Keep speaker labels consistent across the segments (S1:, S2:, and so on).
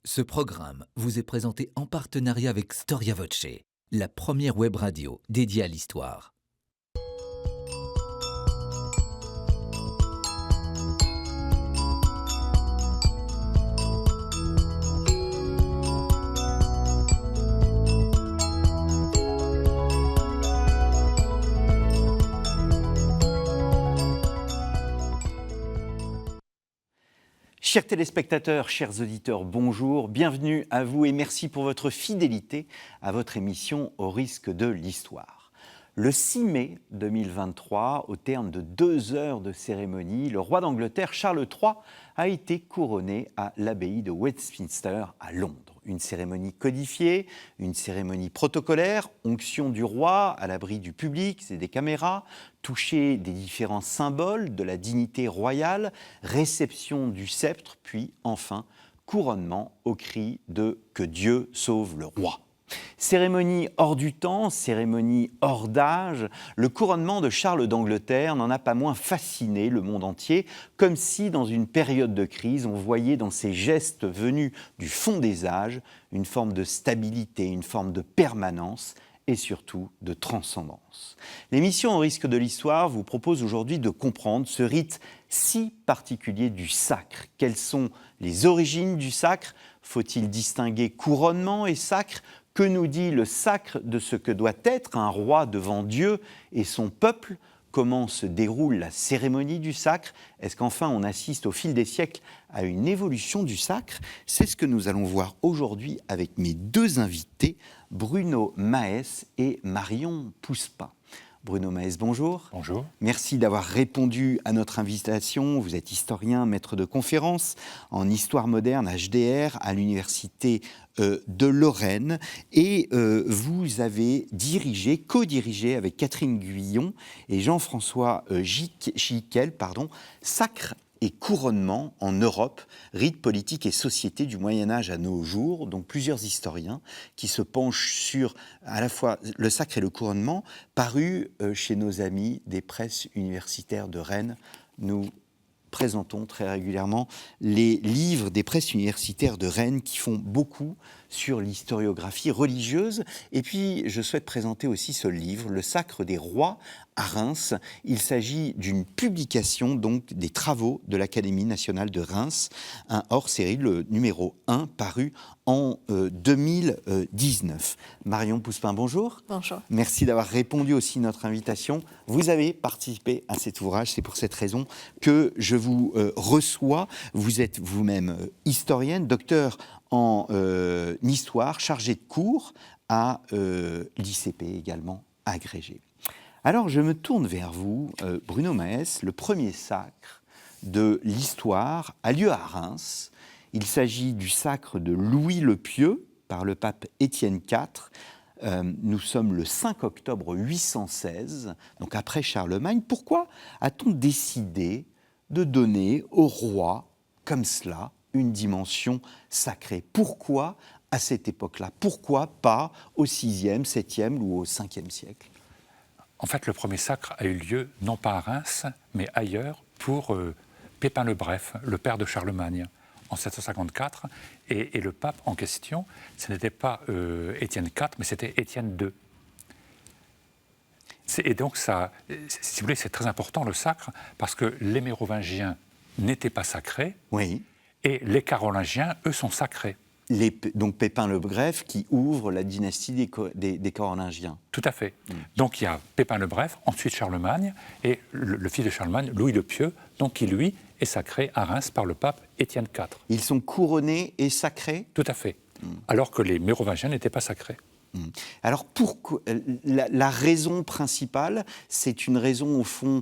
S1: Ce programme vous est présenté en partenariat avec Storia Voce, la première web radio dédiée à l'histoire.
S2: Chers téléspectateurs, chers auditeurs, bonjour, bienvenue à vous et merci pour votre fidélité à votre émission Au risque de l'histoire. Le 6 mai 2023, au terme de 2 heures de cérémonie, le roi d'Angleterre Charles III a été couronné à l'abbaye de Westminster à Londres. Une cérémonie codifiée, une cérémonie protocolaire, onction du roi à l'abri du public et des caméras, toucher des différents symboles de la dignité royale, réception du sceptre, puis enfin couronnement au cri de « Que Dieu sauve le roi ». Cérémonie hors du temps, cérémonie hors d'âge, le couronnement de Charles d'Angleterre n'en a pas moins fasciné le monde entier, comme si dans une période de crise, on voyait dans ces gestes venus du fond des âges une forme de stabilité, une forme de permanence et surtout de transcendance. L'émission Au risque de l'histoire vous propose aujourd'hui de comprendre ce rite si particulier du sacre. Quelles sont les origines du sacre ? Faut-il distinguer couronnement et sacre ? Que nous dit le sacre de ce que doit être un roi devant Dieu et son peuple ? Comment se déroule la cérémonie du sacre ? Est-ce qu'enfin on assiste au fil des siècles à une évolution du sacre ? C'est ce que nous allons voir aujourd'hui avec mes deux invités, Bruno Maes et Marion Pouspin. Bruno Maes, bonjour.
S3: Bonjour.
S2: Merci d'avoir répondu à notre invitation. Vous êtes historien, maître de conférences en histoire moderne HDR à l'université de Lorraine et vous avez co-dirigé avec Catherine Guyon et Jean-François Schickel, Sacre et couronnement en Europe, rite politique et société du Moyen-Âge à nos jours, donc plusieurs historiens qui se penchent sur à la fois le sacre et le couronnement, parus chez nos amis des presses universitaires de Rennes. Nous présentons très régulièrement les livres des presses universitaires de Rennes qui font beaucoup sur l'historiographie religieuse. Et puis, je souhaite présenter aussi ce livre, Le Sacre des rois, à Reims. Il s'agit d'une publication donc des travaux de l'Académie nationale de Reims, un hors-série, le numéro 1, paru en 2019. Marion Pouspin, bonjour.
S4: Bonjour.
S2: Merci d'avoir répondu aussi à notre invitation. Vous avez participé à cet ouvrage, c'est pour cette raison que je vous reçois. Vous êtes vous-même historienne, docteur en histoire, chargée de cours à l'ICP également agrégé. Alors je me tourne vers vous, Bruno Maes. Le premier sacre de l'histoire a lieu à Reims. Il s'agit du sacre de Louis le Pieux par le pape Étienne IV. Nous sommes le 5 octobre 816, donc après Charlemagne. Pourquoi a-t-on décidé de donner au roi, comme cela, une dimension sacrée ? Pourquoi à cette époque-là ? Pourquoi pas au 6e, 7e ou au 5e siècle ?
S3: En fait, le premier sacre a eu lieu, non pas à Reims, mais ailleurs, pour Pépin le Bref, le père de Charlemagne, en 754. Et le pape en question, ce n'était pas Étienne IV, mais c'était Étienne II. Et donc, ça, si vous voulez, c'est très important, le sacre, parce que les Mérovingiens n'étaient pas sacrés,
S2: oui.
S3: Et les Carolingiens, eux, sont sacrés.
S2: Donc Pépin le Bref qui ouvre la dynastie des Carolingiens.
S3: Tout à fait. Donc il y a Pépin le Bref, ensuite Charlemagne, et le fils de Charlemagne, Louis le Pieux, donc qui lui est sacré à Reims par le pape Étienne IV.
S2: Ils sont couronnés et sacrés ?
S3: Tout à fait. Alors que les Mérovingiens n'étaient pas sacrés.
S2: Alors pourquoi la raison principale, c'est une raison au fond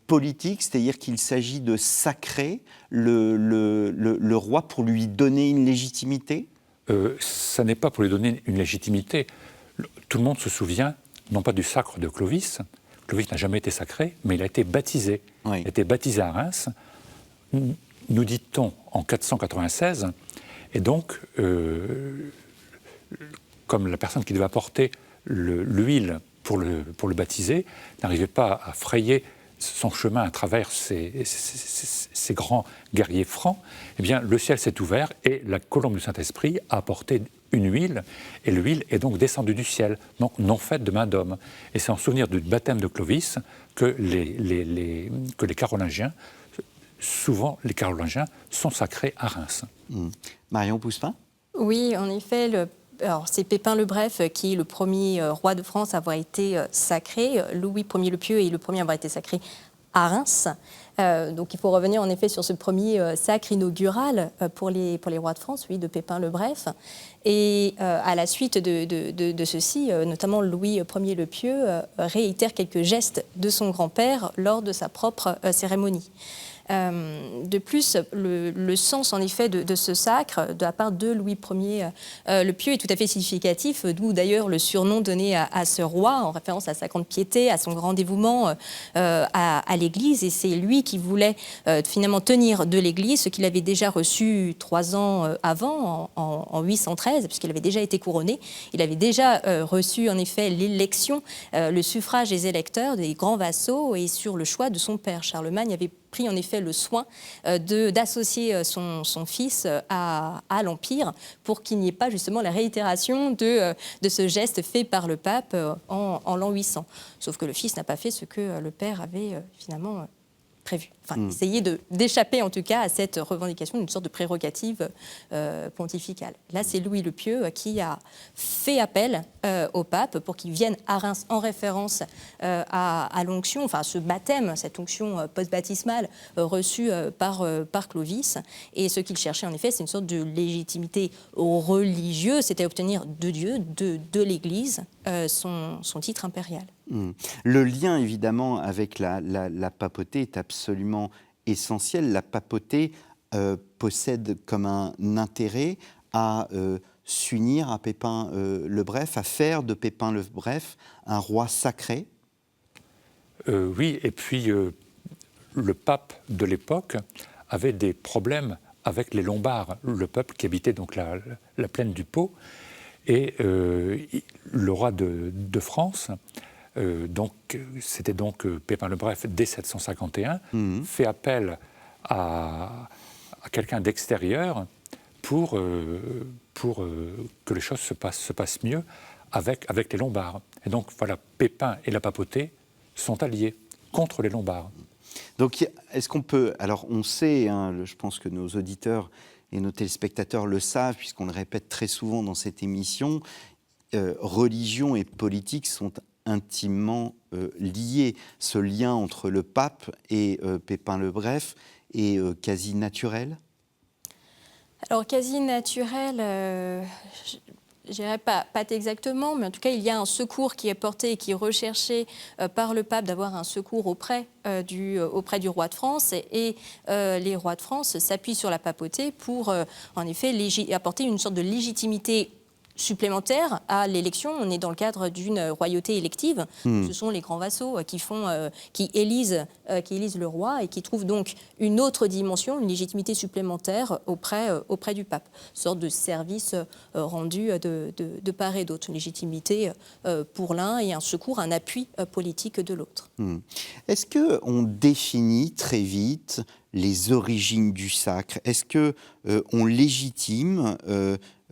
S2: politique, c'est-à-dire qu'il s'agit de sacrer le roi pour lui donner une légitimité ?
S3: Ça n'est pas pour lui donner une légitimité. Tout le monde se souvient, non pas du sacre de Clovis. Clovis n'a jamais été sacré, mais il a été baptisé.
S2: Oui.
S3: Il a été baptisé à Reims, nous dit-on, en 496. Et donc, comme la personne qui devait apporter l'huile pour le baptiser n'arrivait pas à frayer son chemin à travers ces grands guerriers francs, eh bien, le ciel s'est ouvert et la colombe du Saint-Esprit a apporté une huile, et l'huile est donc descendue du ciel, donc non faite de main d'homme. Et c'est en souvenir du baptême de Clovis que les Carolingiens, souvent les Carolingiens, sont sacrés à Reims.
S2: Marion Pouspin ?
S4: Oui, en effet, alors, c'est Pépin le Bref qui est le premier roi de France à avoir été sacré. Louis Ier le Pieux est le premier à avoir été sacré à Reims. Donc il faut revenir en effet sur ce premier sacre inaugural pour les rois de France, oui, de Pépin le Bref. Et à la suite de ceci, notamment Louis Ier le Pieux réitère quelques gestes de son grand-père lors de sa propre cérémonie. De plus, le sens en effet de ce sacre de la part de Louis Ier le Pieux est tout à fait significatif, d'où d'ailleurs le surnom donné à ce roi en référence à sa grande piété, à son grand dévouement à l'Église. Et c'est lui qui voulait finalement tenir de l'Église ce qu'il avait déjà reçu 3 ans avant, en 813, puisqu'il avait déjà été couronné. Il avait déjà reçu en effet l'élection, le suffrage des électeurs, des grands vassaux, et sur le choix de son père. Charlemagne avait pris en effet le soin d'associer son fils à l'Empire pour qu'il n'y ait pas justement la réitération de ce geste fait par le pape en l'an 800. Sauf que le fils n'a pas fait ce que le père avait finalement prévu. Enfin, essayer d'échapper en tout cas à cette revendication d'une sorte de prérogative pontificale. Là, c'est Louis le Pieux qui a fait appel au pape pour qu'il vienne à Reims en référence à l'onction, enfin ce baptême, cette onction post-baptismale reçue par Clovis. Et ce qu'il cherchait en effet, c'est une sorte de légitimité religieuse, c'était obtenir de Dieu, de l'Église, son titre impérial.
S2: Le lien, évidemment, avec la papauté est absolument essentiel. La papauté possède comme un intérêt à s'unir à Pépin le Bref, à faire de Pépin le Bref un roi sacré.
S3: Oui, et puis le pape de l'époque avait des problèmes avec les Lombards, le peuple qui habitait donc la plaine du Pô. Et le roi de France, c'était donc Pépin le Bref dès 751, fait appel à quelqu'un d'extérieur pour que les choses se passent mieux avec les Lombards. Et donc voilà, Pépin et la papauté sont alliés contre les Lombards.
S2: Donc est-ce qu'on peut... Alors on sait, je pense que nos auditeurs et nos téléspectateurs le savent, puisqu'on le répète très souvent dans cette émission, religion et politique sont intimement liés. Ce lien entre le pape et Pépin le Bref est quasi naturel.
S4: Alors quasi naturel, je dirais pas exactement, mais en tout cas, il y a un secours qui est porté et qui est recherché par le pape d'avoir un secours auprès du roi de France. Et les rois de France s'appuient sur la papauté pour, en effet, apporter une sorte de légitimité supplémentaire à l'élection. On est dans le cadre d'une royauté élective. Ce sont les grands vassaux qui élisent le roi et qui trouvent donc une autre dimension, une légitimité supplémentaire auprès du pape. Une sorte de service rendu de part et d'autre. Une légitimité pour l'un et un secours, un appui politique de l'autre.
S2: Est-ce qu'on définit très vite les origines du sacre? Est-ce qu'on légitime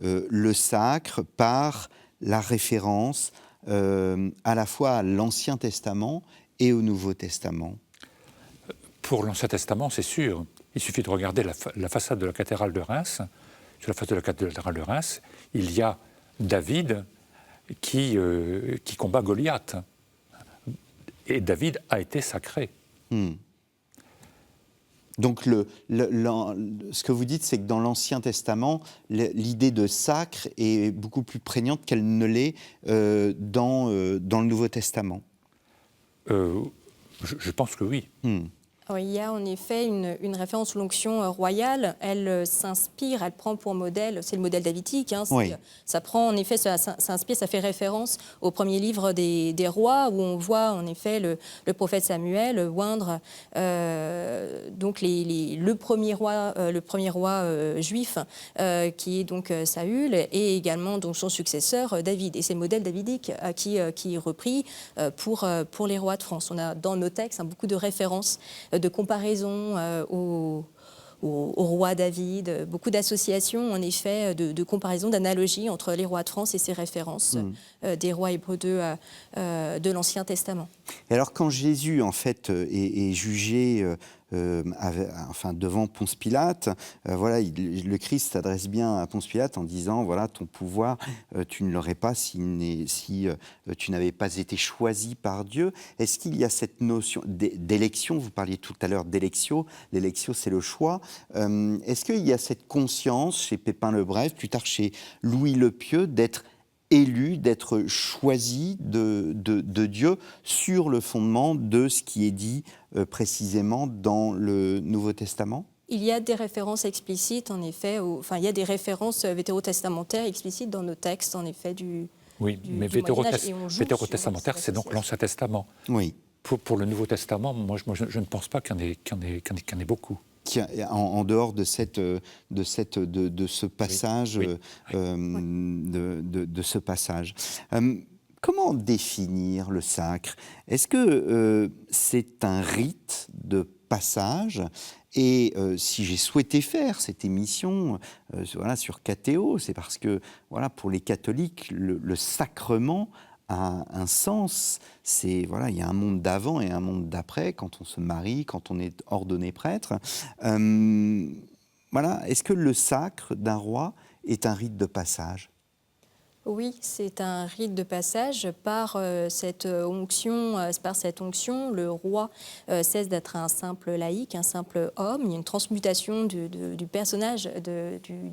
S2: le sacre par la référence à la fois à l'Ancien Testament et au Nouveau Testament?
S3: Pour l'Ancien Testament, c'est sûr. Il suffit de regarder la façade de la cathédrale de Reims. Sur la façade de la cathédrale de Reims, il y a David qui combat Goliath. Et David a été sacré.
S2: Donc, ce que vous dites, c'est que dans l'Ancien Testament, l'idée de sacre est beaucoup plus prégnante qu'elle ne l'est dans le Nouveau Testament.
S3: Je pense que oui.
S4: Alors, il y a en effet une référence, l'onction royale. Elle s'inspire, elle prend pour modèle, c'est le modèle davidique.
S2: Oui.
S4: Ça prend en effet, ça s'inspire, ça fait référence au premier livre des rois, où on voit en effet le prophète Samuel oindre donc le premier roi juif, qui est donc Saül, et également donc son successeur David. Et c'est le modèle davidique qui est repris pour les rois de France. On a dans nos textes beaucoup de références, de comparaison au roi David, beaucoup d'associations, en effet, de comparaison, d'analogie entre les rois de France et ces références des rois hébreux de l'Ancien Testament.
S2: Et alors, quand Jésus, en fait, est jugé devant Ponce Pilate, le Christ s'adresse bien à Ponce Pilate en disant, voilà, ton pouvoir, tu ne l'aurais pas si tu n'avais pas été choisi par Dieu. Est-ce qu'il y a cette notion d'élection? Vous parliez tout à l'heure d'électio. L'électio, c'est le choix. Est-ce qu'il y a cette conscience chez Pépin le Bref, plus tard chez Louis le Pieux, d'être élu, d'être choisi de Dieu sur le fondement de ce qui est dit précisément dans le Nouveau Testament?
S4: Il y a des références explicites, en effet, il y a des références vétérotestamentaires explicites dans nos textes, en effet,
S3: Oui, mais vétérotestamentaire, c'est donc l'Ancien Testament.
S2: Oui.
S3: Pour le Nouveau Testament, moi je ne pense pas qu'il y en ait beaucoup.
S2: En dehors de ce passage, de ce passage. Comment définir le sacre? Est-ce que c'est un rite de passage? Et si j'ai souhaité faire cette émission sur Cathéo, c'est parce que pour les catholiques, le sacrement a un sens. Il y a un monde d'avant et un monde d'après, quand on se marie, quand on est ordonné prêtre. Est-ce que le sacre d'un roi est un rite de passage?
S4: Oui, c'est un rite de passage. Par cette onction, le roi cesse d'être un simple laïc, un simple homme. Il y a une transmutation du personnage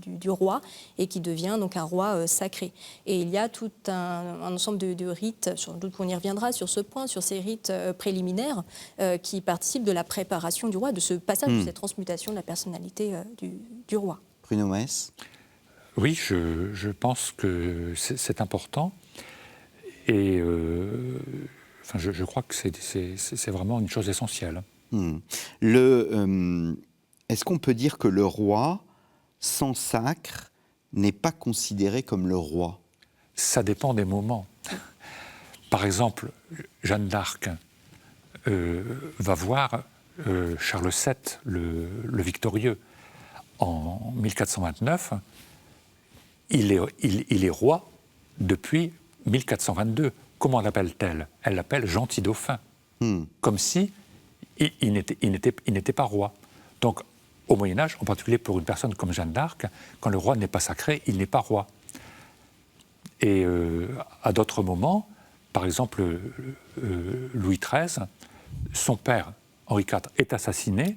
S4: du roi, et qui devient donc un roi sacré. Et il y a tout un ensemble de rites, sans doute qu'on y reviendra sur ce point, sur ces rites préliminaires qui participent de la préparation du roi, de ce passage, de cette transmutation de la personnalité du roi.
S2: Bruno Maes?
S3: Oui, je pense que c'est important, et je crois que c'est vraiment une chose essentielle.
S2: Est-ce qu'on peut dire que le roi, sans sacre, n'est pas considéré comme le roi?
S3: Ça dépend des moments. Par exemple, Jeanne d'Arc va voir Charles VII, le victorieux, en 1429. Il est roi depuis 1422. Comment l'appelle-t-elle? Elle l'appelle gentil dauphin, comme si il n'était pas roi. Donc, au Moyen-Âge, en particulier pour une personne comme Jeanne d'Arc, quand le roi n'est pas sacré, il n'est pas roi. Et à d'autres moments, par exemple, Louis XIII, son père, Henri IV, est assassiné,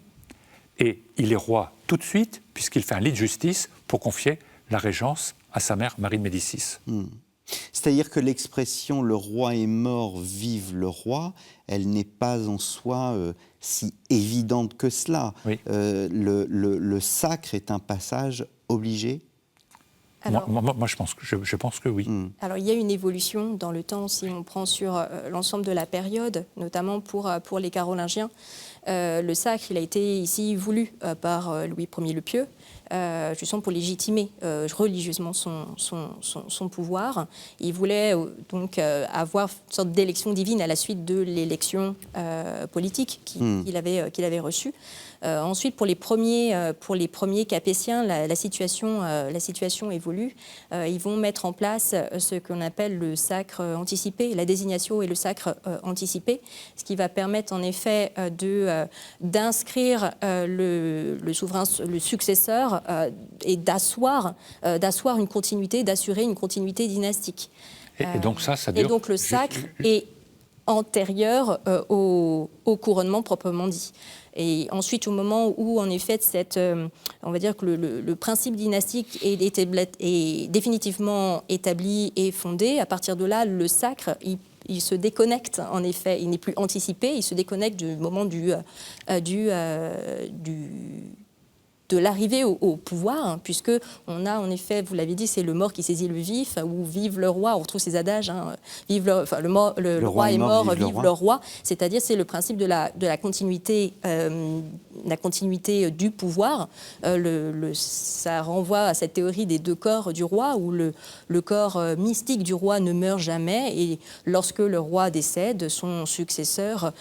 S3: et il est roi tout de suite, puisqu'il fait un lit de justice pour confier la régence à sa mère, Marie de Médicis.
S2: C'est-à-dire que l'expression « le roi est mort, vive le roi », elle n'est pas en soi si évidente que cela.
S3: Oui.
S2: Le sacre est un passage obligé?
S4: Alors,
S3: moi je pense que oui.
S4: Alors, il y a une évolution dans le temps, si on prend sur l'ensemble de la période, notamment pour les Carolingiens. Le sacre, il a été ici voulu par Louis Ier le Pieux, justement pour légitimer religieusement son pouvoir. Il voulait donc avoir une sorte d'élection divine à la suite de l'élection politique qu'il avait reçue. Ensuite, pour les premiers capétiens, la situation évolue. Ils vont mettre en place ce qu'on appelle le sacre anticipé, la désignation et le sacre anticipé, ce qui va permettre en effet d'inscrire le souverain, le successeur, et d'asseoir une continuité, d'assurer une continuité dynastique.
S3: Et donc ça dure...
S4: Et donc le sacre est antérieur au couronnement proprement dit. Et ensuite, au moment où, en effet, on va dire que le principe dynastique est définitivement établi et fondé, à partir de là, le sacre, il il se déconnecte, en effet. Il n'est plus anticipé, il se déconnecte du moment de l'arrivée au pouvoir, hein, puisque on a en effet, vous l'avez dit, c'est le mort qui saisit le vif, ou vive le roi, on retrouve ces adages, hein, le roi est mort, vive le roi, c'est-à-dire c'est le principe de la continuité, du pouvoir. Ça renvoie à cette théorie des deux corps du roi, où le corps mystique du roi ne meurt jamais, et lorsque le roi décède, son successeur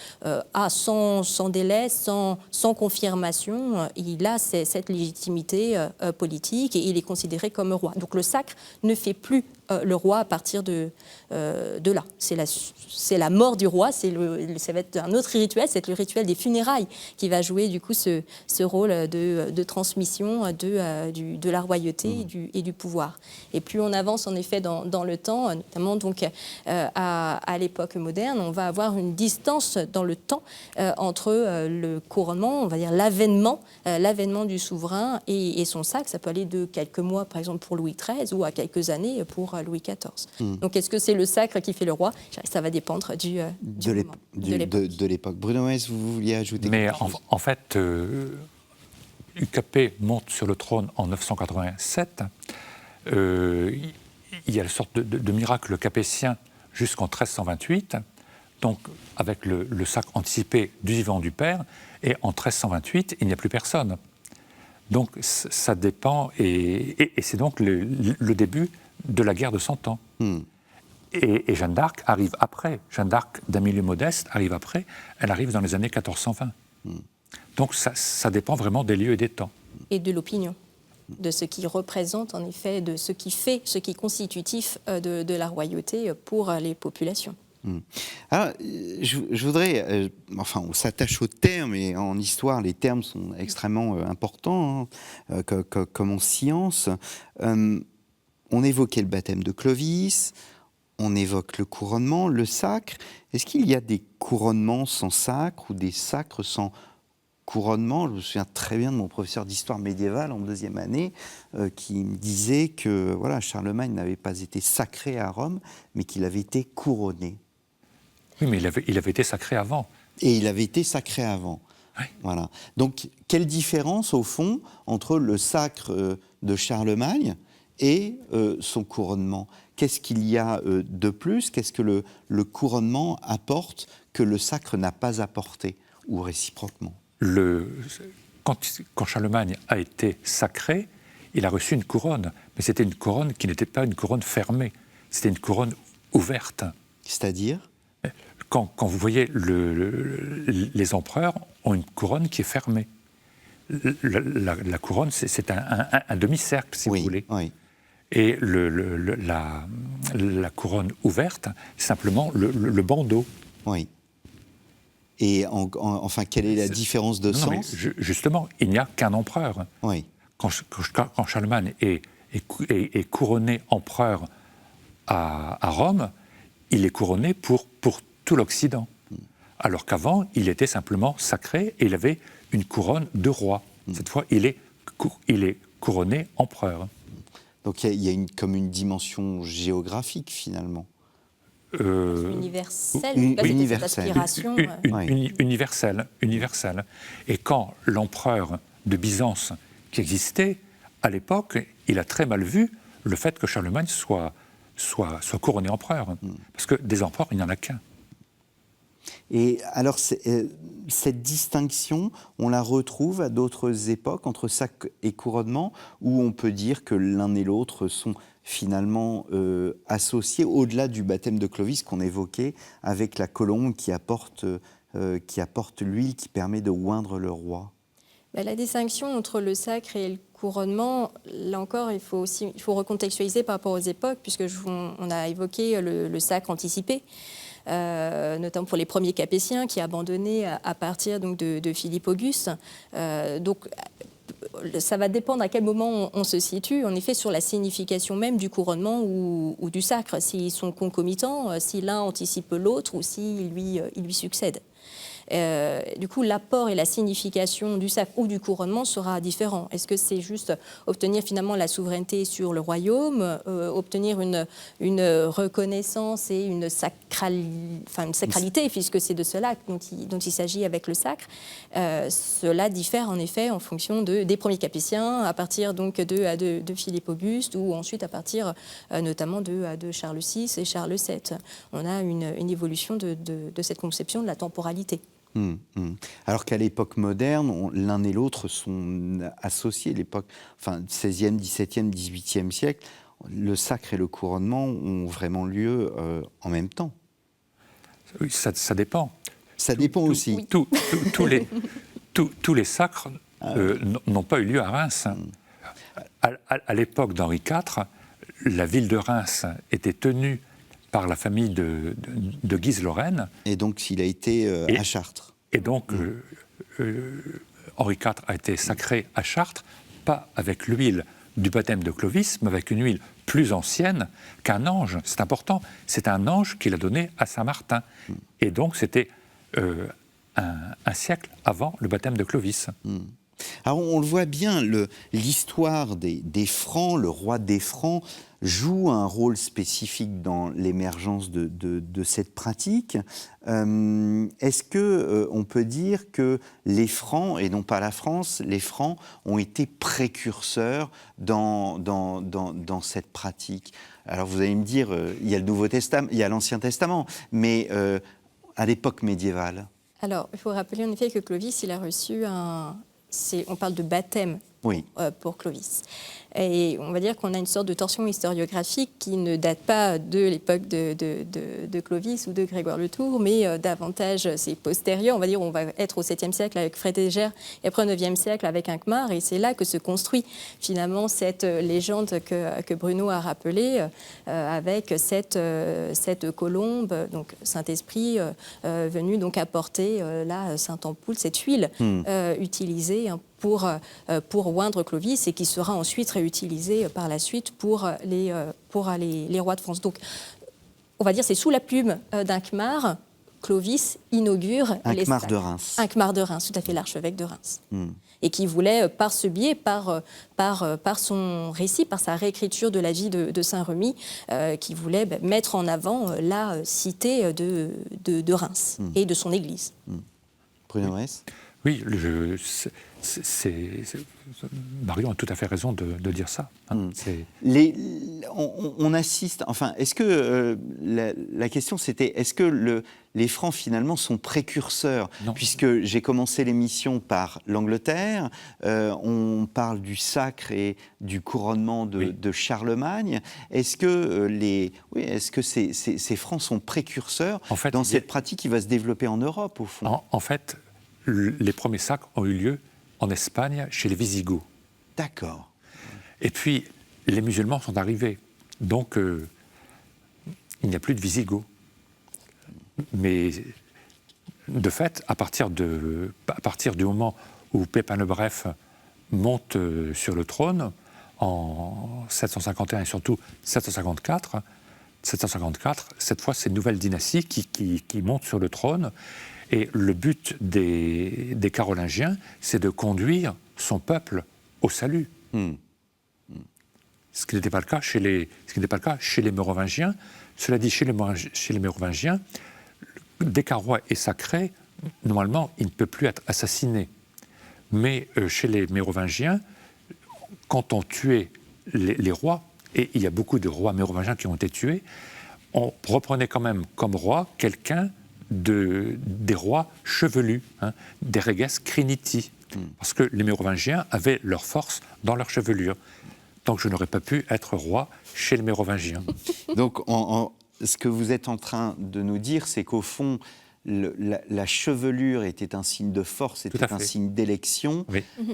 S4: a sans délai, sans confirmation, il a cette légitimité politique et il est considéré comme roi. Donc le sacre ne fait plus le roi à partir de là. C'est la mort du roi, ça va être un autre rituel, c'est le rituel des funérailles qui va jouer du coup ce rôle de transmission de la royauté et du pouvoir. Et plus on avance en effet dans le temps, notamment donc à l'époque moderne, on va avoir une distance dans le temps entre le couronnement, on va dire l'avènement du souverain et son sacre. Ça peut aller de quelques mois par exemple pour Louis XIII ou à quelques années pour Louis XIV. Donc est-ce que c'est le sacre qui fait le roi? Ça va dépendre de l'époque.
S2: Bruno Maes, vous vouliez ajouter quelque chose?
S3: En fait, UKP monte sur le trône en 987. Il y a une sorte de miracle capétien jusqu'en 1328, donc avec le sacre anticipé du vivant du père, et en 1328, il n'y a plus personne. Donc ça dépend, et c'est donc le début de la guerre de 100 ans. Et Jeanne d'Arc arrive après. Jeanne d'Arc d'Amélie Modeste arrive après. Elle arrive dans les années 1420. Donc ça dépend vraiment des lieux et des temps. Et
S4: de l'opinion, de ce qui représente en effet, de ce qui fait, ce qui est constitutif de la royauté pour les populations.
S2: Alors, je voudrais, on s'attache aux termes, et en histoire, les termes sont extrêmement importants, hein, comme en science. On évoquait le baptême de Clovis, on évoque le couronnement, le sacre. Est-ce qu'il y a des couronnements sans sacre ou des sacres sans couronnement? Je me souviens très bien de mon professeur d'histoire médiévale en deuxième année qui me disait que Charlemagne n'avait pas été sacré à Rome, mais qu'il avait été couronné.
S3: Oui, mais il avait été sacré avant.
S2: Et il avait été sacré avant. Oui. Voilà. Donc, quelle différence, au fond, entre le sacre de Charlemagne et son couronnement? Qu'est-ce qu'il y a de plus? Qu'est-ce que le couronnement apporte que le sacre n'a pas apporté, ou réciproquement?
S3: Quand Charlemagne a été sacré, il a reçu une couronne. Mais c'était une couronne qui n'était pas une couronne fermée. C'était une couronne ouverte.
S2: C'est-à-dire?
S3: Quand vous voyez, les empereurs ont une couronne qui est fermée. La couronne, c'est un demi-cercle, si vous voulez. Oui. Et la couronne ouverte, c'est simplement le bandeau.
S2: Oui. Et enfin, quelle est la différence de sens?
S3: Justement, il n'y a qu'un empereur.
S2: Oui.
S3: Quand Charlemagne est couronné empereur à Rome, il est couronné pour tout l'Occident. Alors qu'avant, il était simplement sacré et il avait une couronne de roi. Cette fois, il est couronné empereur.
S2: Donc il y a comme une dimension géographique, finalement.
S4: Universelle.
S3: Universelle. Et quand l'empereur de Byzance qui existait, à l'époque, il a très mal vu le fait que Charlemagne soit couronné empereur. Parce que des empereurs, il n'y en a qu'un.
S2: Et alors, cette distinction, on la retrouve à d'autres époques, entre sacre et couronnement, où on peut dire que l'un et l'autre sont finalement associés, au-delà du baptême de Clovis qu'on évoquait, avec la colombe qui apporte l'huile qui permet de oindre le roi.
S4: La distinction entre le sacre et le couronnement, là encore, il faut recontextualiser par rapport aux époques, puisque on a évoqué le sacre anticipé, notamment pour les premiers Capétiens qui abandonnaient à partir donc, de Philippe Auguste. Donc, ça va dépendre à quel moment on se situe, en effet, sur la signification même du couronnement ou du sacre, s'ils sont concomitants, si l'un anticipe l'autre ou s'il lui succède. Du coup, l'apport et la signification du sacre ou du couronnement sera différent. Est-ce que c'est juste obtenir finalement la souveraineté sur le royaume, obtenir une reconnaissance et une sacralité, puisque c'est de cela dont il s'agit avec le sacre. Cela diffère en effet en fonction des premiers capétiens, à partir donc de Philippe Auguste, ou ensuite à partir notamment de Charles VI et Charles VII. On a une évolution de cette conception de la temporalité.
S2: Alors qu'à l'époque moderne, l'un et l'autre sont associés. L'époque, 16e, 17e, 18e siècle, le sacre et le couronnement ont vraiment lieu en même temps.
S3: Oui, ça dépend.
S2: Ça dépend aussi.
S4: Oui.
S3: Tous les sacres n'ont pas eu lieu à Reims. À l'époque d'Henri IV, la ville de Reims était tenue par la famille de Guise-Lorraine.
S2: Et donc, il a été à Chartres.
S3: Et donc, Henri IV a été sacré à Chartres, pas avec l'huile du baptême de Clovis, mais avec une huile plus ancienne qu'un ange. C'est important. C'est un ange qu'il a donné à Saint-Martin. Et donc, c'était un siècle avant le baptême de Clovis.
S2: Alors, on le voit bien, l'histoire des Francs, le roi des Francs, joue un rôle spécifique dans l'émergence de cette pratique. Est-ce qu'on peut dire que les Francs, et non pas la France, les Francs ont été précurseurs dans cette pratique? Alors vous allez me dire, il y a le Nouveau Testament, il y a l'Ancien Testament, mais à l'époque médiévale?
S4: Alors, il faut rappeler en effet que Clovis, il a reçu on parle de baptême pour Clovis. Et on va dire qu'on a une sorte de torsion historiographique qui ne date pas de l'époque de Clovis ou de Grégoire le Tour, mais davantage, c'est postérieur. On va dire on va être au 7e siècle avec Frédégère et après au 9e siècle avec Hincmar. Et c'est là que se construit finalement cette légende que Bruno a rappelée avec cette colombe, donc Saint-Esprit, venu donc apporter là Sainte-Ampoule, cette huile utilisée pour oindre Clovis et qui sera ensuite réutilisé par la suite pour les rois de France. Donc, on va dire c'est sous la plume d'Hincmar, Clovis inaugure
S2: Hincmar de Reims.
S4: Hincmar de Reims, tout à fait, l'archevêque de Reims. Et qui voulait, par ce biais, par son récit, par sa réécriture de la vie de Saint-Remy, qui voulait mettre en avant la cité de Reims et de son église.
S2: Bruno Ress ?
S3: Oui, Marion a tout à fait raison de dire ça.
S2: On assiste, enfin, est-ce que la question c'était, est-ce que les Francs finalement sont précurseurs?
S3: Non.
S2: Puisque j'ai commencé l'émission par l'Angleterre, on parle du sacre et du couronnement de Charlemagne. Est-ce que ces Francs sont précurseurs dans cette pratique qui va se développer en Europe au fond?
S3: En fait, les premiers sacres ont eu lieu en Espagne, chez les Visigoths.
S2: D'accord.
S3: Et puis, les musulmans sont arrivés. Donc, il n'y a plus de Visigoths. Mais, de fait, à partir du moment où Pépin le Bref monte sur le trône, en 751 et surtout 754, cette fois, c'est une nouvelle dynastie qui monte sur le trône. Et le but des Carolingiens, c'est de conduire son peuple au salut. Ce qui n'était pas le cas chez les Mérovingiens. Cela dit, chez les Mérovingiens, dès qu'un roi est sacré, normalement, il ne peut plus être assassiné. Mais chez les Mérovingiens, quand on tuait les rois, et il y a beaucoup de rois mérovingiens qui ont été tués, on reprenait quand même comme roi quelqu'un des rois chevelus, des reges criniti, parce que les Mérovingiens avaient leur force dans leur chevelure. Donc je n'aurais pas pu être roi chez les Mérovingiens.
S2: Donc ce que vous êtes en train de nous dire, c'est qu'au fond, la chevelure était un signe de force, était un signe d'élection,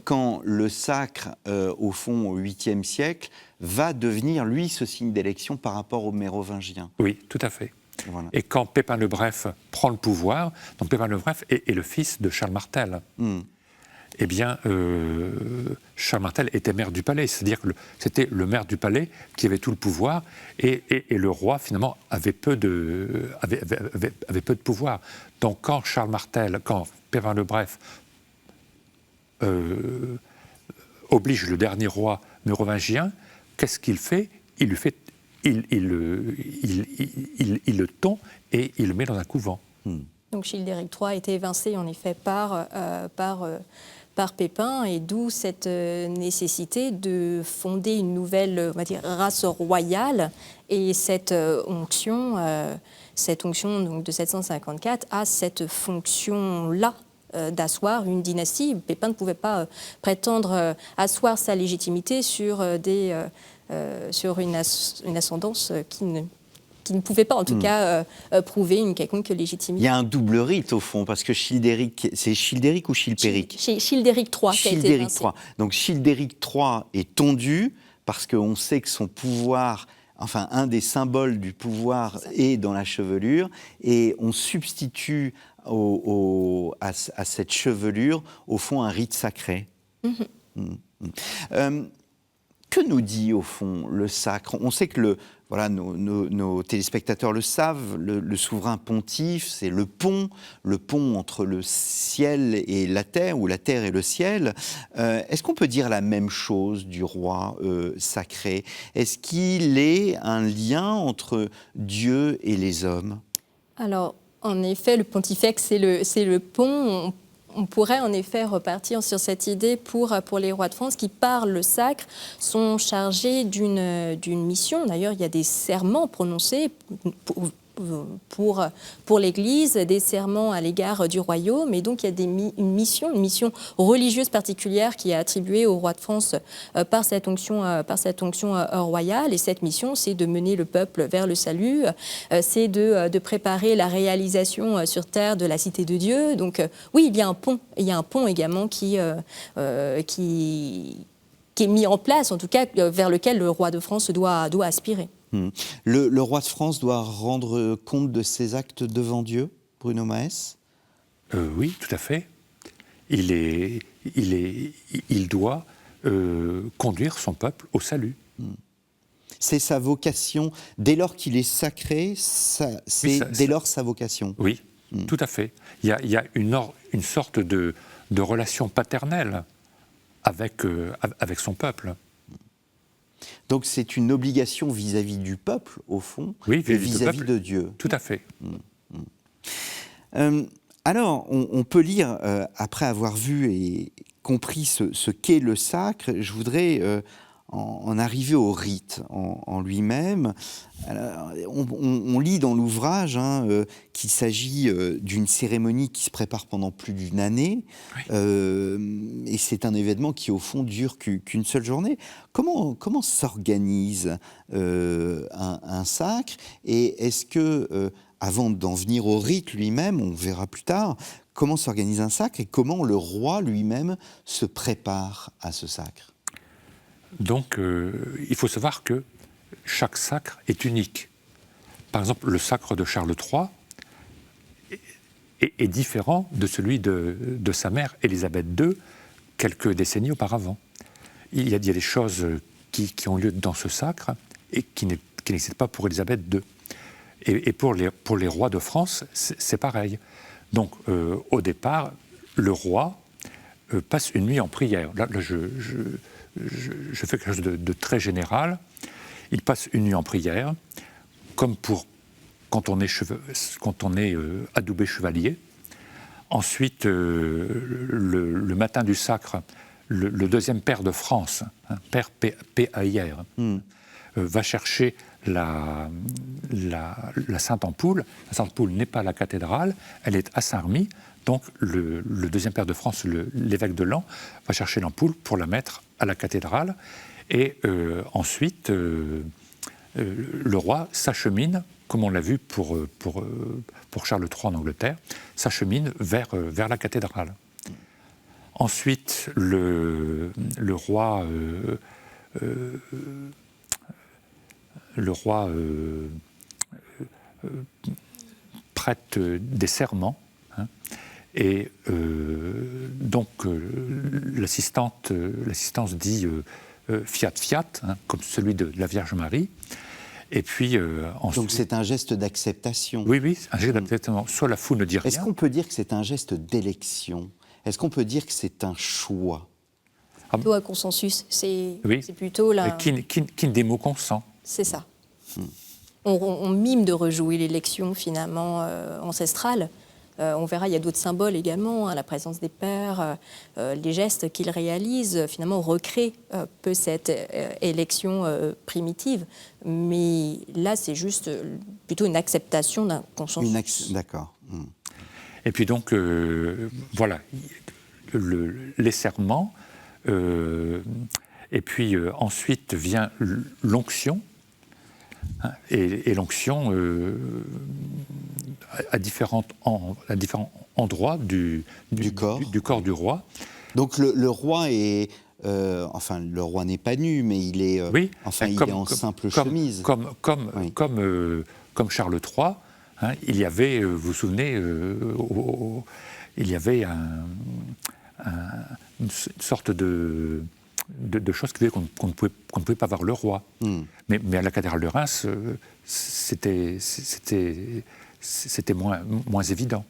S2: quand le sacre, au fond, au 8e siècle, va devenir, lui, ce signe d'élection par rapport aux Mérovingiens.
S3: Oui, tout à fait.
S2: Voilà.
S3: Et quand Pépin le Bref prend le pouvoir, donc Pépin le Bref est le fils de Charles Martel. eh bien, Charles Martel était maire du palais, c'est-à-dire que c'était le maire du palais qui avait tout le pouvoir, et le roi, finalement, avait peu de pouvoir. Donc, quand Charles Martel, quand Pépin le Bref oblige le dernier roi mérovingien, qu'est-ce qu'il fait? Il le tond et il le met dans un couvent.
S4: Donc Childéric III a été évincé en effet par Pépin, et d'où cette nécessité de fonder une nouvelle, on va dire, race royale, et cette onction donc, de 754 a cette fonction-là d'asseoir une dynastie. Pépin ne pouvait pas prétendre asseoir sa légitimité sur une ascendance qui ne pouvait pas, en tout cas, prouver une quelconque légitimité.
S2: Il y a un double rite, au fond, parce que Childéric, c'est Childéric ou Chilpéric?
S4: Childéric III qui a été évincé.
S2: Donc Childéric III est tondu, parce qu'on sait que son pouvoir, enfin, un des symboles du pouvoir est dans la chevelure, et on substitue à cette chevelure, au fond, un rite sacré. Que nous dit, au fond, le sacre? On sait que voilà, nos téléspectateurs le savent, le souverain pontife, c'est le pont entre le ciel et la terre, ou la terre et le ciel. Est-ce qu'on peut dire la même chose du roi sacré? Est-ce qu'il est un lien entre Dieu et les hommes?
S4: Alors, en effet, le pontifex, c'est le pont. On pourrait en effet repartir sur cette idée pour les rois de France qui, par le sacre, sont chargés d'une mission. D'ailleurs, il y a des serments prononcés pour l'Église, des serments à l'égard du royaume, et donc il y a une mission religieuse particulière qui est attribuée au roi de France par cette onction royale, et cette mission, c'est de mener le peuple vers le salut, c'est de préparer la réalisation sur terre de la cité de Dieu. Donc oui, il y a un pont également qui est mis en place, en tout cas vers lequel le roi de France doit aspirer.
S2: Le roi de France doit rendre compte de ses actes devant Dieu, Bruno Maes?
S3: Oui, tout à fait. Il doit conduire son peuple au salut.
S2: C'est sa vocation. Dès lors qu'il est sacré, dès lors sa vocation.
S3: Oui, tout à fait. Il y a une sorte de relation paternelle avec son peuple.
S2: Donc c'est une obligation vis-à-vis du peuple, au fond,
S3: oui,
S2: et vis-à-vis de Dieu.
S3: Tout à fait.
S2: Alors, on peut lire, après avoir vu et compris ce qu'est le sacre, je voudrais en arriver au rite en lui-même. Alors, on lit dans l'ouvrage qu'il s'agit d'une cérémonie qui se prépare pendant plus d'une année, oui. Et c'est un événement qui, au fond, dure qu'une seule journée. Comment s'organise un sacre? Et est-ce que, avant d'en venir au rite lui-même, on verra plus tard, comment s'organise un sacre et comment le roi lui-même se prépare à ce sacre?
S3: Donc, il faut savoir que chaque sacre est unique. Par exemple, le sacre de Charles III est différent de celui de sa mère, Élisabeth II, quelques décennies auparavant. Il y a des choses qui ont lieu dans ce sacre et qui n'existent pas pour Élisabeth II. Et pour les rois de France, c'est pareil. Donc, au départ, le roi passe une nuit en prière. Là, je fais quelque chose de très général. Il passe une nuit en prière, comme quand on est adoubé chevalier. Ensuite, le matin du sacre, le deuxième pair de France, père P.A.I.R., va chercher la Sainte Ampoule. La Sainte Ampoule n'est pas à la cathédrale, elle est à Saint-Remy. Donc le deuxième pair de France, l'évêque de Laon, va chercher l'ampoule pour la mettre à la cathédrale. Et ensuite, le roi s'achemine, comme on l'a vu pour Charles III en Angleterre, s'achemine vers la cathédrale. Ensuite, le roi prête des serments, Et donc l'assistance dit fiat fiat, comme celui de la Vierge Marie. Et puis ensuite...
S2: Donc c'est un geste d'acceptation.
S3: Oui, un geste d'acceptation. Soit la foule ne dit rien.
S2: Est-ce qu'on peut dire que c'est un geste d'élection? Est-ce qu'on peut dire que c'est un choix?
S4: Plutôt un consensus. C'est plutôt
S3: là. Qui démo consent.
S4: C'est ça. On mime de rejouer l'élection finalement ancestrale. On verra, il y a d'autres symboles également, la présence des pères, les gestes qu'ils réalisent, finalement recréent peu cette élection primitive. Mais là, c'est juste plutôt une acceptation d'un consensus.
S2: D'accord.
S3: Et puis donc, voilà, les serments, et puis ensuite vient l'onction. Et l'onction à différents endroits du corps du roi.
S2: Donc le roi est... enfin, le roi n'est pas nu, mais il est, il est en simple chemise.
S3: Comme Charles III, il y avait, vous vous souvenez, il y avait une sorte de choses qui faisaient qu'on ne pouvait pas voir le roi. Mais à la cathédrale de Reims, c'était moins évident.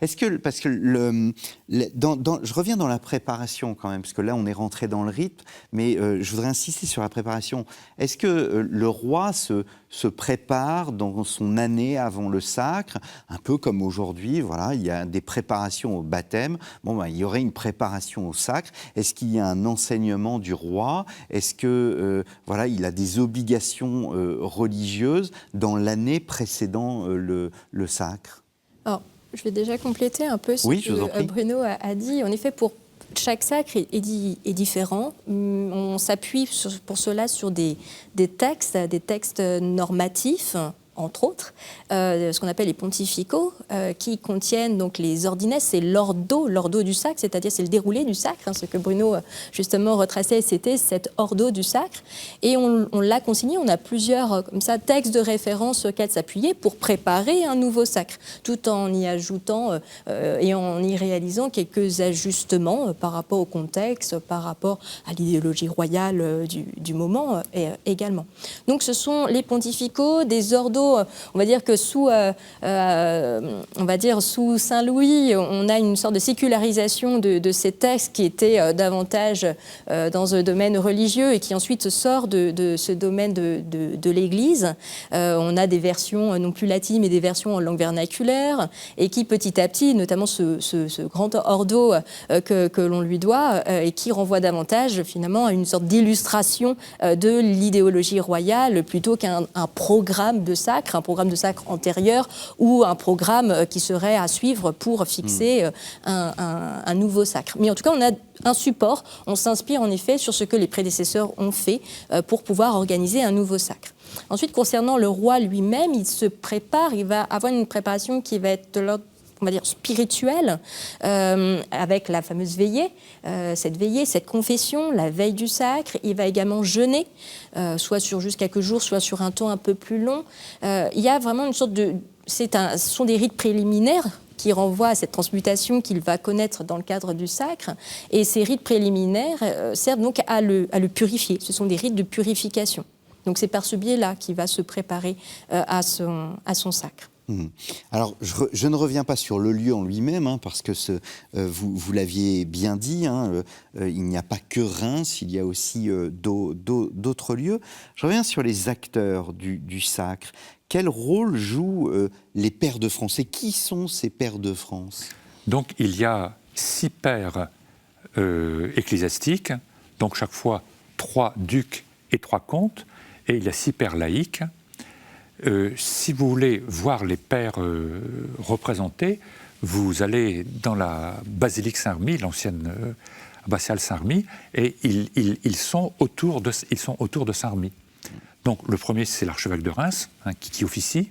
S2: Est-ce que, parce que je reviens dans la préparation quand même, parce que là on est rentré dans le rythme, mais je voudrais insister sur la préparation. Est-ce que le roi se prépare dans son année avant le sacre, un peu comme aujourd'hui, voilà, il y a des préparations au baptême, il y aurait une préparation au sacre. Est-ce qu'il y a un enseignement du roi? Est-ce que il a des obligations religieuses dans l'année précédant le sacre?
S4: Alors, je vais déjà compléter un peu ce que Bruno a dit. En effet, pour chaque sacre est différent. On s'appuie pour cela sur des textes normatifs, entre autres, ce qu'on appelle les pontificaux, qui contiennent donc les ordinès, c'est l'ordo du sacre, c'est-à-dire c'est le déroulé du sacre, ce que Bruno justement retraçait, c'était cet ordo du sacre, et on l'a consigné, on a plusieurs comme ça, textes de référence auxquels s'appuyer pour préparer un nouveau sacre, tout en y ajoutant et en y réalisant quelques ajustements par rapport au contexte, par rapport à l'idéologie royale du moment également. Donc ce sont les pontificaux, des ordos. On va dire que sous Saint-Louis, on a une sorte de sécularisation de ces textes qui étaient davantage dans un domaine religieux et qui ensuite sort de ce domaine de l'Église. On a des versions non plus latines, mais des versions en langue vernaculaire et qui petit à petit, notamment ce grand ordo que l'on lui doit et qui renvoie davantage finalement à une sorte d'illustration de l'idéologie royale plutôt qu'un programme de sacre, un programme de sacre antérieur ou un programme qui serait à suivre pour fixer un nouveau sacre. Mais en tout cas, on a un support, on s'inspire en effet sur ce que les prédécesseurs ont fait pour pouvoir organiser un nouveau sacre. Ensuite, concernant le roi lui-même, il se prépare, il va avoir une préparation qui va être de l'ordre, on va dire, spirituelle, avec la fameuse veillée, cette confession, la veille du sacre. Il va également jeûner, soit sur juste quelques jours, soit sur un temps un peu plus long. Il y a vraiment une sorte de... Ce sont des rites préliminaires qui renvoient à cette transmutation qu'il va connaître dans le cadre du sacre. Et ces rites préliminaires servent donc à le purifier. Ce sont des rites de purification. Donc c'est par ce biais-là qu'il va se préparer à son sacre.
S2: Alors, je ne reviens pas sur le lieu en lui-même, parce que vous l'aviez bien dit, il n'y a pas que Reims, il y a aussi d'autres lieux. Je reviens sur les acteurs du sacre. Quel rôle jouent les pairs de France? Et qui sont ces pairs de France?
S3: Donc, il y a 6 pairs ecclésiastiques, donc chaque fois 3 ducs et 3 comtes, et il y a 6 pairs laïques. Si vous voulez voir les pairs représentés, vous allez dans la basilique Saint-Remy, l'ancienne abbatiale Saint-Remy, et ils sont autour de Saint-Remy. Donc le premier, c'est l'archevêque de Reims, qui officie.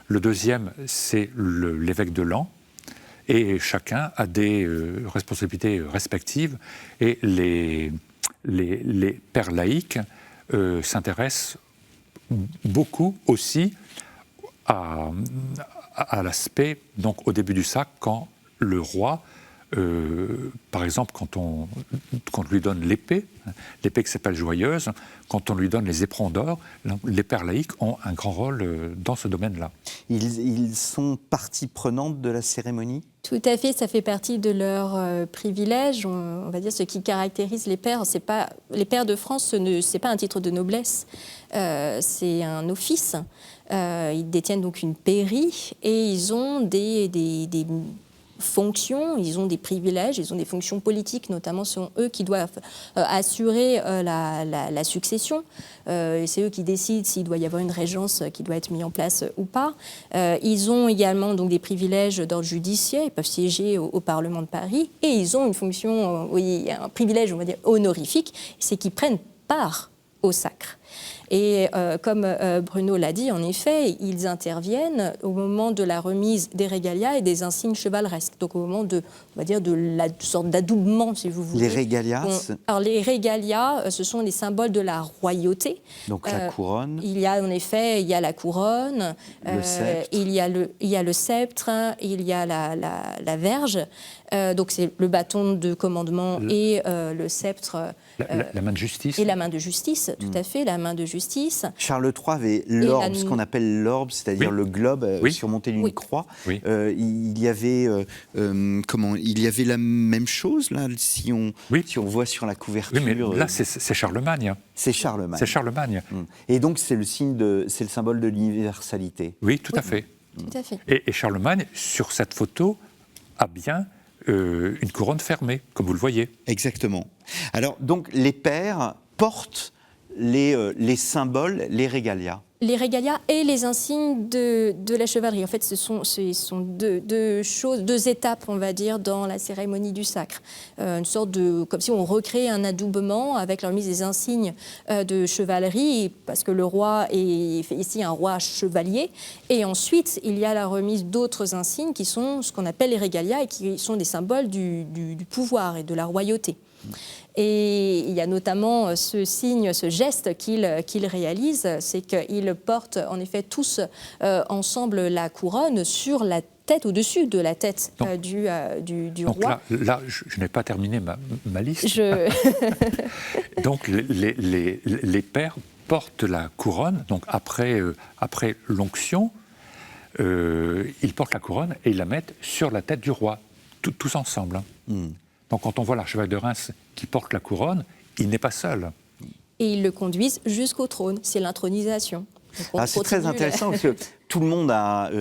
S3: Le deuxième, c'est l'évêque de Laon. Et chacun a des responsabilités respectives. Et les pairs laïques s'intéressent beaucoup aussi à à l'aspect, donc au début du sacre, quand le roi, par exemple, quand on lui donne l'épée qui s'appelle Joyeuse, quand on lui donne les éperons d'or, les pères laïcs ont un grand rôle dans ce domaine-là.
S2: Ils sont partie prenante de la cérémonie ?
S4: Tout à fait, ça fait partie de leur privilège. On va dire ce qui caractérise les pairs. C'est pas, les pairs de France, ce n'est pas un titre de noblesse, c'est un office. Ils détiennent donc une pairie et ils ont des fonctions, ils ont des privilèges, ils ont des fonctions politiques, notamment ce sont eux qui doivent assurer la succession. C'est eux qui décident s'il doit y avoir une régence qui doit être mise en place ou pas. Ils ont également donc, des privilèges d'ordre judiciaire, ils peuvent siéger au Parlement de Paris, et ils ont une fonction, un privilège, on va dire, honorifique, c'est qu'ils prennent part au sacre. Et comme Bruno l'a dit, en effet, ils interviennent au moment de la remise des régalias et des insignes chevaleresques. Donc au moment de, on va dire, de la sorte d'adoubement, si vous voulez.
S2: Les régalias
S4: Alors les régalias, ce sont les symboles de la royauté.
S2: Donc la couronne.
S4: Il y a en effet, il y a la couronne, il y a le sceptre, il y a la verge. Donc c'est le bâton de commandement et le sceptre.
S3: La main de justice.
S4: Et la main de justice, tout à fait, la main de justice.
S2: Charles III avait l'orbe, ce qu'on appelle l'orbe, c'est-à-dire le globe surmonté d'une croix.
S3: Oui.
S2: Il y avait la même chose là, si on voit sur la couverture.
S3: Oui, mais là c'est Charlemagne.
S2: C'est Charlemagne.
S3: C'est Charlemagne.
S2: Et donc c'est le symbole de l'universalité.
S3: Oui, tout à fait.
S4: Tout à fait.
S3: Et Charlemagne, sur cette photo, a bien une couronne fermée, comme vous le voyez.
S2: Exactement. Alors, donc, les pairs portent les symboles, les régalias.
S4: Les régalias et les insignes de la chevalerie. En fait, ce sont deux étapes, on va dire, dans la cérémonie du sacre. Une sorte de, comme si on recréait un adoubement avec la remise des insignes de chevalerie, parce que le roi est ici un roi chevalier. Et ensuite, il y a la remise d'autres insignes qui sont ce qu'on appelle les régalias et qui sont des symboles du pouvoir et de la royauté. Et il y a notamment ce signe, ce geste qu'il réalise, c'est qu'ils portent en effet tous ensemble la couronne sur la tête, au-dessus de la tête du roi.
S3: Là, je n'ai pas terminé ma liste. Donc les pairs portent la couronne, donc après l'onction, ils portent la couronne et ils la mettent sur la tête du roi, tous ensemble. Donc quand on voit l'archevêque de Reims qui porte la couronne, il n'est pas seul.
S4: Et ils le conduisent jusqu'au trône, c'est l'intronisation.
S2: C'est très intéressant parce que tout le monde a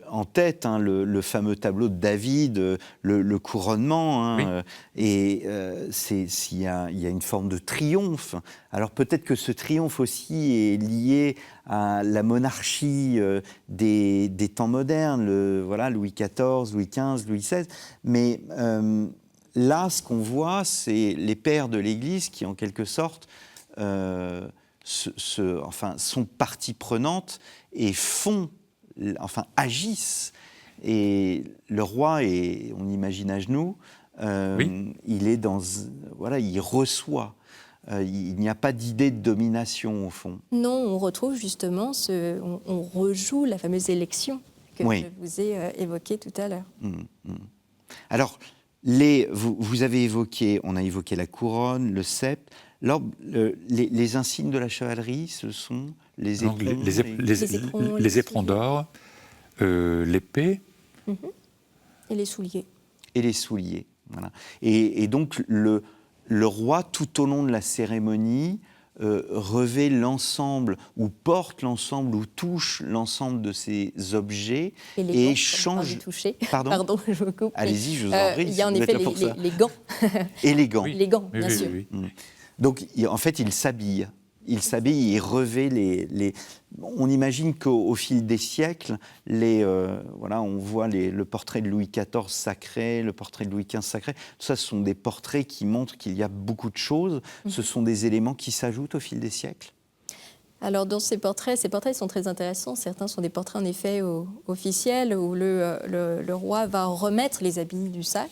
S2: en tête le fameux tableau de David, le couronnement, et il y a une forme de triomphe. Alors peut-être que ce triomphe aussi est lié à la monarchie des temps modernes, Louis XIV, Louis XV, Louis XVI, mais là, ce qu'on voit, c'est les pères de l'Église qui, en quelque sorte, sont partie prenante et agissent. Et le roi, on imagine à genoux, il reçoit. Il n'y a pas d'idée de domination, au fond.
S4: Non, on retrouve justement, on rejoue la fameuse élection que je vous ai évoquée tout à l'heure.
S2: Alors, vous avez évoqué, on a évoqué la couronne, le sceptre. Les insignes de la chevalerie, ce sont les éperons,
S3: les éperons d'or, l'épée.
S4: Et les souliers.
S2: Et les souliers, voilà. Et donc, le roi, tout au long de la cérémonie, revêt l'ensemble, ou porte l'ensemble, ou touche l'ensemble de ces objets et change.
S4: Pardon, je vous coupe.
S2: Allez-y, je vous en prie.
S4: Il y a en effet les gants.
S2: Et les gants.
S4: Les gants, bien sûr.
S2: Donc, en fait, il s'habille. Il revêt On imagine qu'au fil des siècles, on voit le portrait de Louis XIV sacré, le portrait de Louis XV sacré. Tout ça, ce sont des portraits qui montrent qu'il y a beaucoup de choses. Ce sont des éléments qui s'ajoutent au fil des siècles.
S4: Alors, dans ces portraits sont très intéressants. Certains sont des portraits, en effet, officiels, où le roi va remettre les habits du sacre.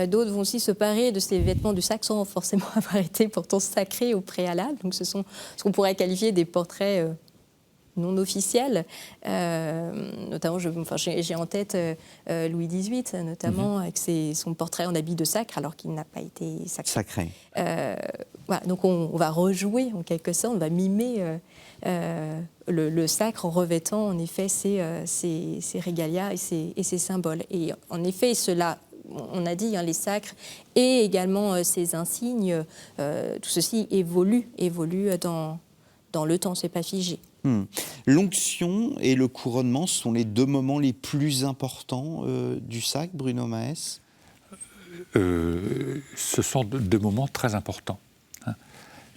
S4: D'autres vont aussi se parer de ces vêtements du sacre sans forcément avoir été pourtant sacrés au préalable. Donc ce sont ce qu'on pourrait qualifier des portraits non officiels. Notamment, j'ai en tête Louis XVIII, notamment, avec son portrait en habit de sacre, alors qu'il n'a pas été sacré. Voilà, donc on va rejouer, en quelque sorte, on va mimer le sacre en revêtant, en effet, ses régalias et ses symboles. Et en effet, cela... On a dit, les sacres et également ces insignes, tout ceci évolue dans le temps, c'est pas figé.
S2: L'onction et le couronnement sont les deux moments les plus importants du sacre, Bruno Maes.
S3: Ce sont deux moments très importants, hein,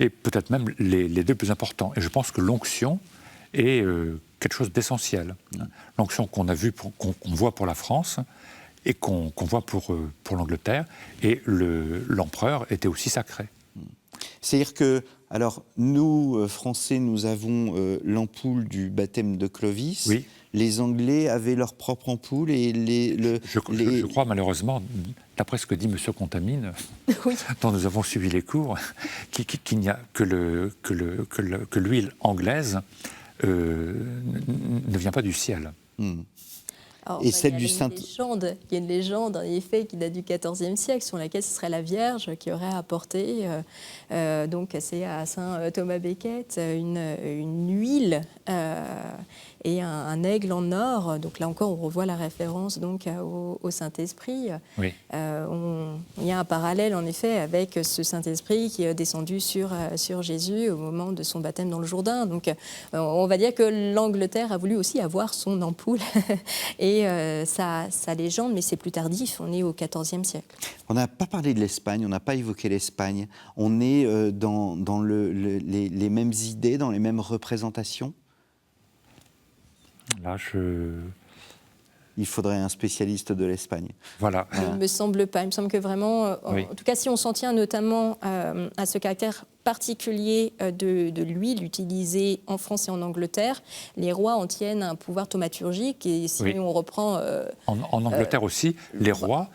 S3: et peut-être même les deux plus importants. Et je pense que l'onction est quelque chose d'essentiel. L'onction qu'on a vue, qu'on voit pour la France, et qu'on voit pour l'Angleterre, et l'empereur était aussi sacré.
S2: C'est-à-dire que, alors, nous, Français, nous avons l'ampoule du baptême de Clovis.
S3: Oui.
S2: Les Anglais avaient leur propre ampoule et
S3: Je crois, malheureusement, d'après ce que dit M. Contamine,
S4: oui.
S3: dont nous avons suivi les cours, qu'il n'y a que l'huile anglaise ne vient pas du ciel.
S4: Alors,
S2: et celle du
S4: Saint... Il y a une légende, en effet, qui date du XIVe siècle, sur laquelle ce serait la Vierge qui aurait apporté, donc c'est à Saint Thomas Becket, une huile et un aigle en or. Donc là encore, on revoit la référence donc au Saint-Esprit.
S3: Oui.
S4: Il y a un parallèle, en effet, avec ce Saint-Esprit qui est descendu sur Jésus au moment de son baptême dans le Jourdain. Donc on va dire que l'Angleterre a voulu aussi avoir son ampoule et sa légende, mais c'est plus tardif, on est au XIVe siècle.
S2: On n'a pas parlé de l'Espagne, on n'a pas évoqué l'Espagne. On est dans les mêmes idées, dans les mêmes représentations.
S3: Là,
S2: Il faudrait un spécialiste de l'Espagne.
S3: Voilà.
S4: Il ne me semble pas. Il me semble que vraiment,
S3: oui.
S4: en tout cas, si on s'en tient notamment à ce caractère particulier de l'huile utilisée en France et en Angleterre, les rois en tiennent un pouvoir thaumaturgique. Et si
S3: oui.
S4: on reprend...
S3: en Angleterre aussi, les rois,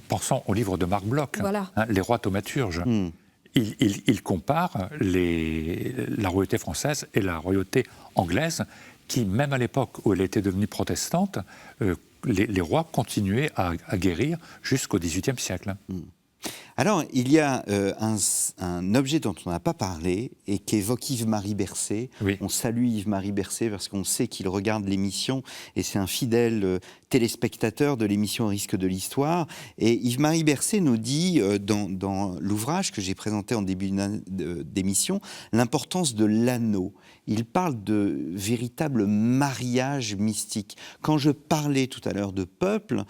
S3: pensons au livre de Marc Bloch,
S4: voilà.
S3: Les rois thaumaturges, il compare la royauté française et la royauté anglaise, qui, même à l'époque où elle était devenue protestante, les rois continuaient à guérir jusqu'au XVIIIe siècle.
S2: Alors, il y a un objet dont on n'a pas parlé et qu'évoque Yves-Marie Bercé.
S3: Oui.
S2: On salue Yves-Marie Bercé parce qu'on sait qu'il regarde l'émission et c'est un fidèle téléspectateur de l'émission Au risque de l'histoire. Et Yves-Marie Bercé nous dit, dans l'ouvrage que j'ai présenté en début d'émission, l'importance de l'anneau. Il parle de véritable mariage mystique. Quand je parlais tout à l'heure de peuple,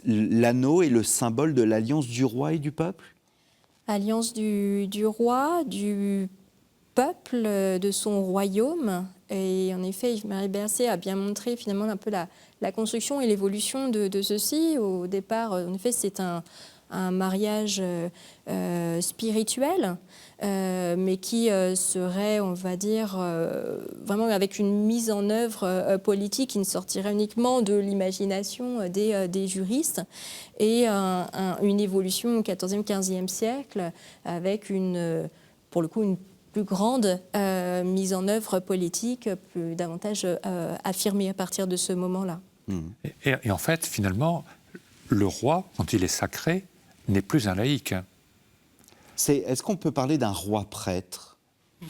S2: l'anneau est le symbole de l'alliance du roi et du peuple ?
S4: Alliance du roi, du peuple, de son royaume. Et en effet, Yves-Marie Bercé a bien montré finalement un peu la construction et l'évolution de ceci. Au départ, en effet, c'est un mariage spirituel, mais qui serait, on va dire, vraiment avec une mise en œuvre politique qui ne sortirait uniquement de l'imagination des juristes, et une évolution au XIVe, XVe siècle avec pour le coup, une plus grande mise en œuvre politique, plus davantage affirmée à partir de ce moment-là.
S3: Et en fait, finalement, le roi, quand il est sacré, n'est plus un laïc.
S2: Est-ce qu'on peut parler d'un roi prêtre ?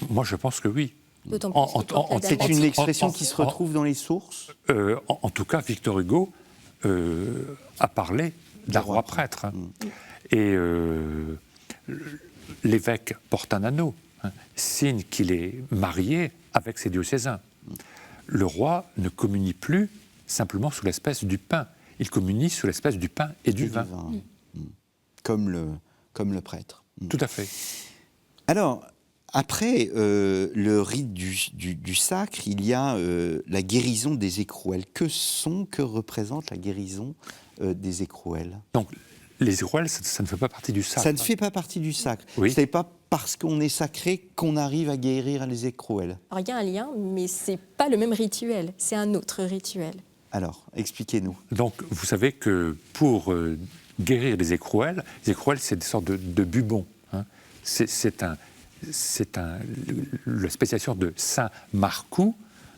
S3: Moi, je pense que oui.
S4: D'autant plus
S2: c'est une expression qui se retrouve dans les sources ?
S3: En tout cas, Victor Hugo a parlé d'un roi prêtre. Et l'évêque porte un anneau, signe qu'il est marié avec ses diocésains. Le roi ne communie plus simplement sous l'espèce du pain. Il communie sous l'espèce du pain et du vin.
S2: Comme le prêtre.
S3: Tout à fait.
S2: Alors, après le rite du sacre, il y a la guérison des écrouelles. Que représente la guérison des écrouelles ?
S3: Donc, les écrouelles, ça ne fait pas partie du sacre.
S2: Ça ne fait pas partie du sacre.
S3: Oui.
S2: Ce n'est pas parce qu'on est sacré qu'on arrive à guérir les écrouelles.
S4: Alors, il y a un lien, mais ce n'est pas le même rituel, c'est un autre rituel.
S2: Alors, expliquez-nous.
S3: Donc, vous savez que pour guérir les écrouelles, c'est des sortes de bubons. C'est la spécialisation de Saint Marcou,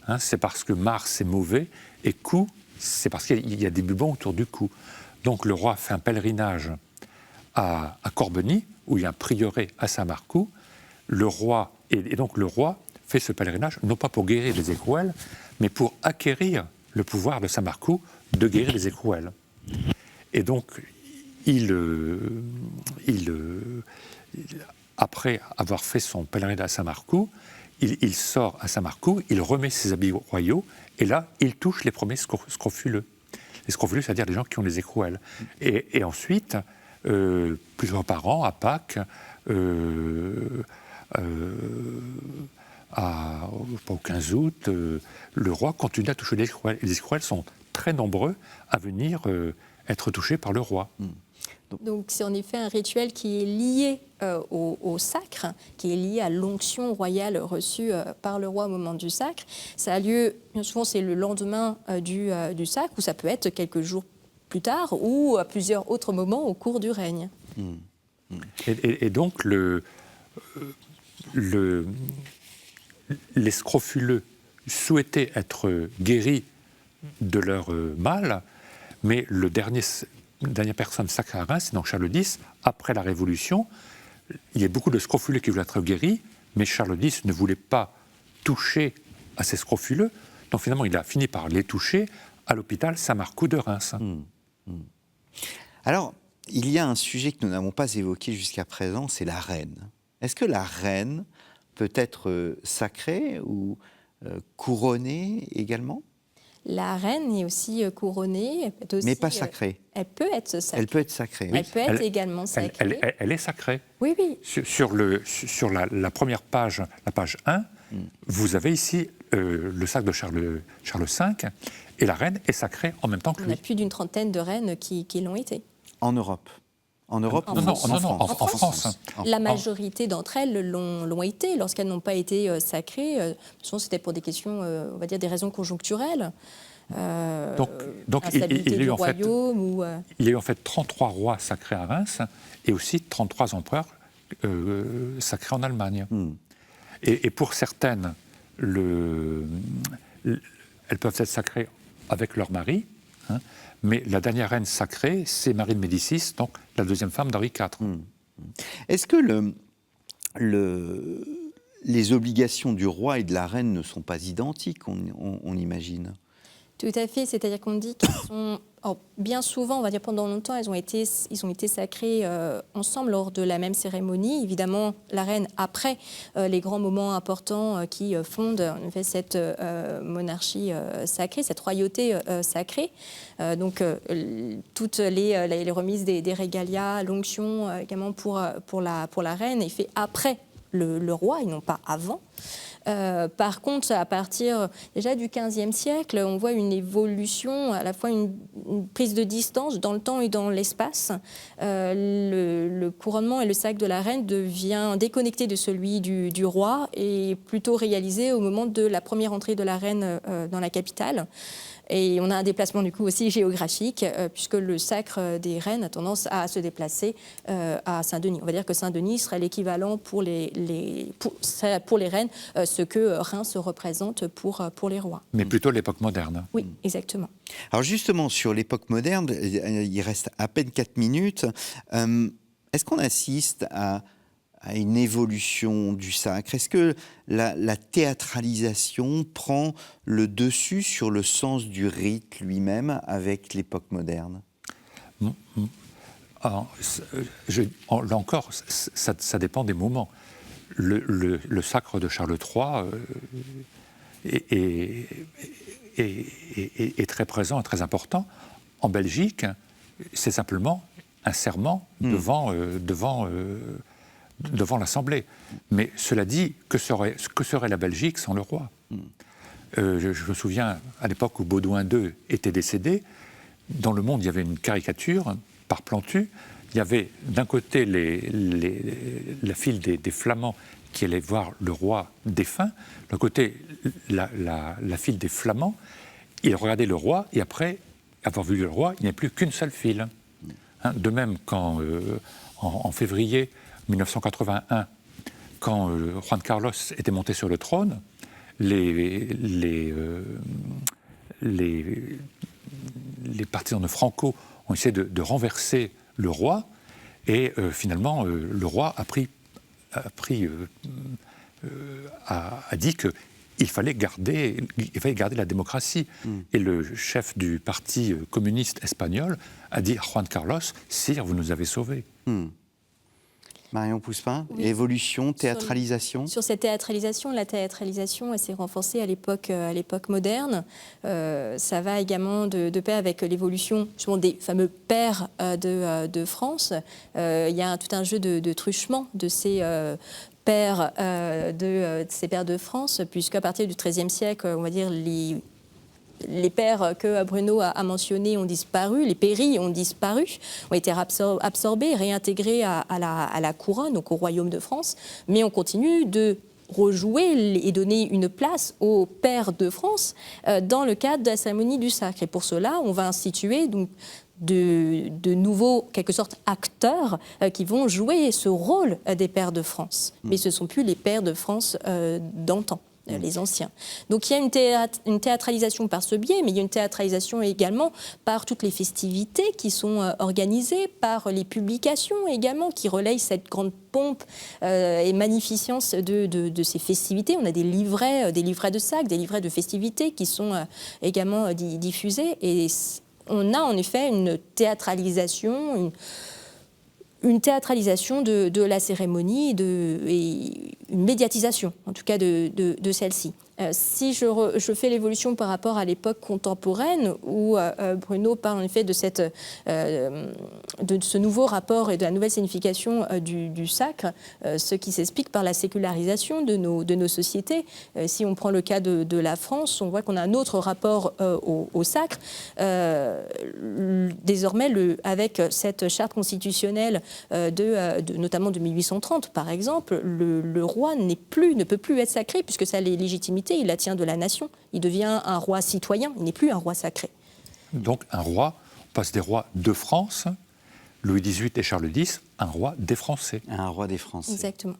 S3: hein, c'est parce que Mars c'est mauvais, et Cou, c'est parce qu'il y a des bubons autour du cou. Donc le roi fait un pèlerinage à Corbeny, où il y a un prieuré à Saint-Marcou. Et donc le roi fait ce pèlerinage, non pas pour guérir les écrouelles, mais pour acquérir le pouvoir de Saint-Marcou de guérir les écrouelles. Et donc, après avoir fait son pèlerinage à Saint-Marcou, il sort à Saint-Marcou, il remet ses habits royaux, et là, il touche les premiers scrofuleux. Les scrofuleux, c'est-à-dire les gens qui ont les écrouelles. Et ensuite, plusieurs par an, à Pâques, au 15 août, le roi continue à toucher les écrouelles. Et les écrouelles sont très nombreux à venir être touchés par le roi.
S4: Donc c'est en effet un rituel qui est lié au sacre, qui est lié à l'onction royale reçue par le roi au moment du sacre. Ça a lieu, bien souvent c'est le lendemain du sacre, ou ça peut être quelques jours plus tard, ou à plusieurs autres moments au cours du règne.
S3: Et donc les scrofuleux souhaitaient être guéris de leur mal, mais la dernière personne sacrée à Reims, c'est donc Charles X. Après la Révolution, il y a beaucoup de scrofuleux qui voulaient être guéris, mais Charles X ne voulait pas toucher à ces scrofuleux, donc finalement il a fini par les toucher à l'hôpital Saint-Marcou de Reims.
S2: Alors, il y a un sujet que nous n'avons pas évoqué jusqu'à présent, c'est la reine. Est-ce que la reine peut être sacrée ou couronnée également ?
S4: La reine est aussi couronnée. Elle peut aussi,
S2: mais pas sacrée.
S4: Elle peut être sacrée.
S2: Elle peut être sacrée.
S4: Elle peut être également sacrée.
S3: Elle est sacrée.
S4: Oui, oui.
S3: Sur la première page, la page 1, vous avez ici le sacre de Charles V, et la reine est sacrée en même temps que lui.
S4: On a plus d'une trentaine de reines qui l'ont été.
S2: En Europe ? En Europe
S3: Non, en France.
S4: La majorité d'entre elles l'ont été. Lorsqu'elles n'ont pas été sacrées, souvent c'était pour des questions, on va dire des raisons conjoncturelles.
S3: Donc il y a eu en fait 33 rois sacrés à Reims et aussi 33 empereurs sacrés en Allemagne. Et pour certaines, elles peuvent être sacrées avec leur mari, hein, mais la dernière reine sacrée, c'est Marie de Médicis, donc la deuxième femme d'Henri IV.
S2: Est-ce que les obligations du roi et de la reine ne sont pas identiques, on imagine ?
S4: Tout à fait, c'est-à-dire qu'on dit qu'ils sont... bien souvent, on va dire pendant longtemps, ils ont été sacrés ensemble lors de la même cérémonie. Évidemment, la reine, après les grands moments importants qui fondent en fait, cette monarchie sacrée, cette royauté sacrée. Donc, toutes les remises des régalias, l'onction également pour la reine est fait après le roi et non pas avant. Par contre, à partir déjà du XVe siècle, on voit une évolution, à la fois une prise de distance dans le temps et dans l'espace. Le couronnement et le sacre de la reine devient déconnecté de celui du roi et plutôt réalisé au moment de la première entrée de la reine dans la capitale. Et on a un déplacement du coup aussi géographique, puisque le sacre des reines a tendance à se déplacer à Saint-Denis. On va dire que Saint-Denis serait l'équivalent pour les reines, ce que Reims représente pour les rois.
S3: Mais plutôt l'époque moderne.
S4: Oui, exactement.
S2: Alors justement, sur l'époque moderne, il reste à peine 4 minutes. Est-ce qu'on assiste à une évolution du sacre? Est-ce que la théâtralisation prend le dessus sur le sens du rite lui-même avec l'époque moderne?
S3: Alors, là encore, ça dépend des moments. Le sacre de Charles III est très présent et très important. En Belgique, c'est simplement un serment devant l'Assemblée. Mais cela dit, que serait la Belgique sans le roi? Je me souviens, à l'époque où Baudouin II était décédé, dans Le Monde, il y avait une caricature par Plantu. Il y avait d'un côté la file des Flamands qui allaient voir le roi défunt, de l'autre côté la file des Flamands, ils regardaient le roi, et après avoir vu le roi, il n'y avait plus qu'une seule file. De même, quand en février 1981, quand Juan Carlos était monté sur le trône, les partisans de Franco ont essayé de renverser le roi, et finalement, le roi a dit qu'il fallait garder la démocratie. Et le chef du parti communiste espagnol a dit à Juan Carlos, « Sire, vous nous avez sauvés ».
S2: Marion Pouspin,
S4: Oui.
S2: Évolution, théâtralisation.
S4: Sur cette théâtralisation, la théâtralisation elle s'est renforcée à l'époque moderne. Ça va également de pair avec l'évolution justement des fameux pairs de France. Il y a tout un jeu de truchement de ces pairs de France, puisqu'à partir du XIIIe siècle, on va dire les pairs que Bruno a mentionnés ont disparu, les pairies ont disparu, ont été absorbés, réintégrés à la couronne, donc au royaume de France, mais on continue de rejouer et donner une place aux pairs de France dans le cadre de la cérémonie du sacre. Et pour cela, on va instituer donc de nouveaux, quelque sorte, acteurs qui vont jouer ce rôle des pairs de France. Mais ce ne sont plus les pairs de France d'antan. Les anciens. Donc il y a une théâtralisation par ce biais, mais il y a une théâtralisation également par toutes les festivités qui sont organisées, par les publications également qui relayent cette grande pompe et magnificence de ces festivités. On a des livrets de sacs, des livrets de festivités qui sont également diffusés, et on a en effet une théâtralisation, une théâtralisation de la cérémonie et une médiatisation, en tout cas, de celle-ci. Si je fais l'évolution par rapport à l'époque contemporaine, où Bruno parle en effet de ce nouveau rapport et de la nouvelle signification du sacre, ce qui s'explique par la sécularisation de nos sociétés. Si on prend le cas de la France, on voit qu'on a un autre rapport au sacre. Désormais, avec cette charte constitutionnelle notamment de 1830, par exemple, le roi ne peut plus être sacré, puisque sa légitimité, il la tient de la nation. Il devient un roi citoyen, il n'est plus un roi sacré.
S3: Donc un roi, on passe des rois de France, Louis XVIII et Charles X, un roi des Français.
S2: Un roi des Français.
S4: Exactement.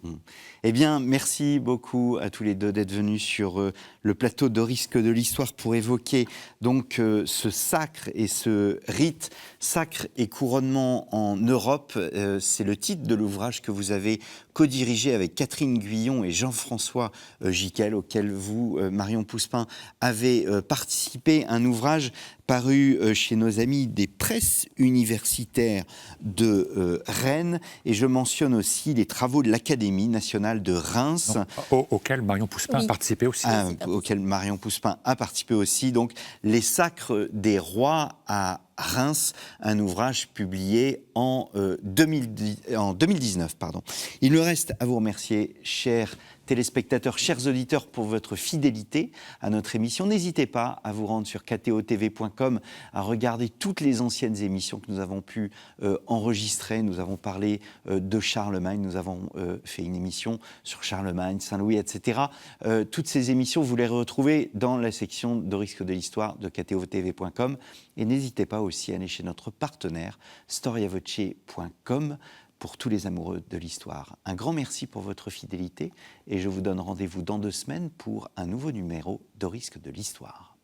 S2: Eh bien, merci beaucoup à tous les deux d'être venus sur le plateau de Risque de l'Histoire pour évoquer donc ce sacre et ce rite, Sacre et couronnement en Europe. C'est le titre de l'ouvrage que vous avez co-dirigé avec Catherine Guyon et Jean-François Giquel, auquel vous, Marion Pouspin, avez participé. Un ouvrage paru chez nos amis des presses universitaires de Rennes. Et je mentionne aussi les travaux de l'Académie nationale de Reims.
S3: Auquel Marion Pouspin a participé aussi.
S2: Auquel Marion Pouspin a participé aussi. Donc, Les Sacres des Rois à Reims, un ouvrage publié en 2019. Il me reste à vous remercier, chers téléspectateurs, chers auditeurs, pour votre fidélité à notre émission. N'hésitez pas à vous rendre sur ktotv.com, à regarder toutes les anciennes émissions que nous avons pu enregistrer. Nous avons parlé de Charlemagne, nous avons fait une émission sur Charlemagne, Saint-Louis, etc. Toutes ces émissions, vous les retrouvez dans la section de Risque de l'Histoire de ktotv.com. Et n'hésitez pas aussi à aller chez notre partenaire storiavoce.com pour tous les amoureux de l'histoire. Un grand merci pour votre fidélité et je vous donne rendez-vous dans 2 semaines pour un nouveau numéro de Risque de l'Histoire.